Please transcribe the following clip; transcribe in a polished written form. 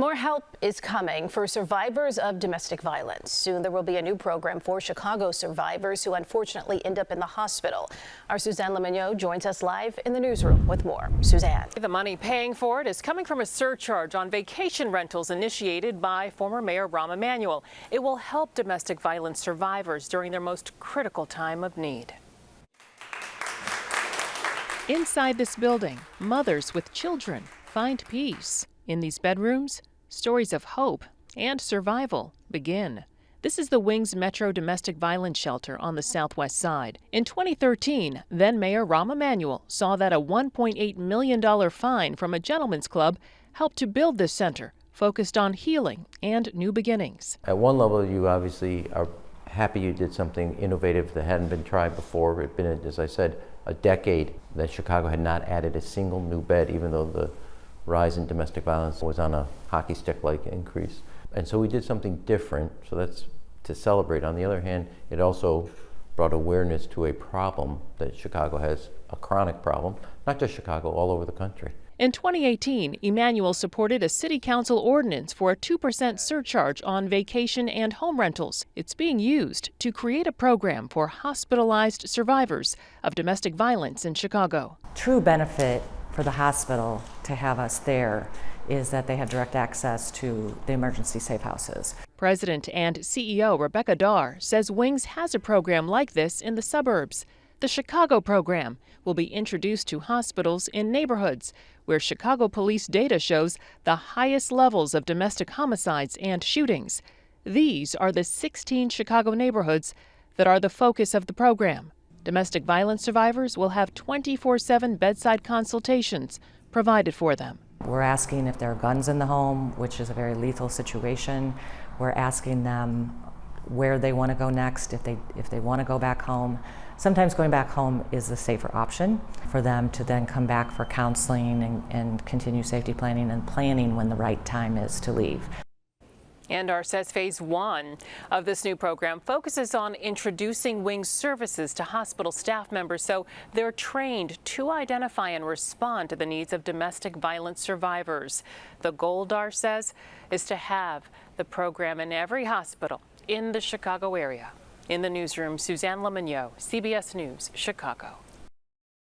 More help is coming for survivors of domestic violence. Soon there will be a new program for Chicago survivors who unfortunately end up in the hospital. Our Suzanne Le Mignot joins us live in the newsroom with more. Suzanne. The money paying for it is coming from a surcharge on vacation rentals initiated by former Mayor Rahm Emanuel. It will help domestic violence survivors during their most critical time of need. Inside this building, mothers with children find peace. In these bedrooms, stories of hope and survival begin. This is the Wings Metro Domestic Violence Shelter on the Southwest Side. In 2013, then Mayor Rahm Emanuel saw that a $1.8 million fine from a gentleman's club helped to build this center, focused on healing and new beginnings. At one level, you obviously are happy you did something innovative that hadn't been tried before. It had been, as I said, a decade that Chicago had not added a single new bed, even though the rise in domestic violence was on a hockey stick-like increase. And so we did something different, so that's to celebrate. On the other hand, it also brought awareness to a problem that Chicago has, a chronic problem, not just Chicago, all over the country. In 2018, Emanuel supported a city council ordinance for a 2% surcharge on vacation and home rentals. It's being used to create a program for hospitalized survivors of domestic violence in Chicago. True benefit for the hospital to have us there is that they have direct access to the emergency safe houses. President and CEO Rebecca Darr says Wings has a program like this in the suburbs. The Chicago program will be introduced to hospitals in neighborhoods where Chicago police data shows the highest levels of domestic homicides and shootings. These are the 16 Chicago neighborhoods that are the focus of the program. Domestic violence survivors will have 24/7 bedside consultations provided for them. We're asking if there are guns in the home, which is a very lethal situation. We're asking them where they want to go next, if they want to go back home. Sometimes going back home is the safer option for them to then come back for counseling and continue safety planning and planning when the right time is to leave. And our says phase 1 of this new program focuses on introducing Wings services to hospital staff members so they're trained to identify and respond to the needs of domestic violence survivors. The goal, Darr says, is to have the program in every hospital in the Chicago area. In the newsroom, Suzanne Le Mignot, CBS News, Chicago.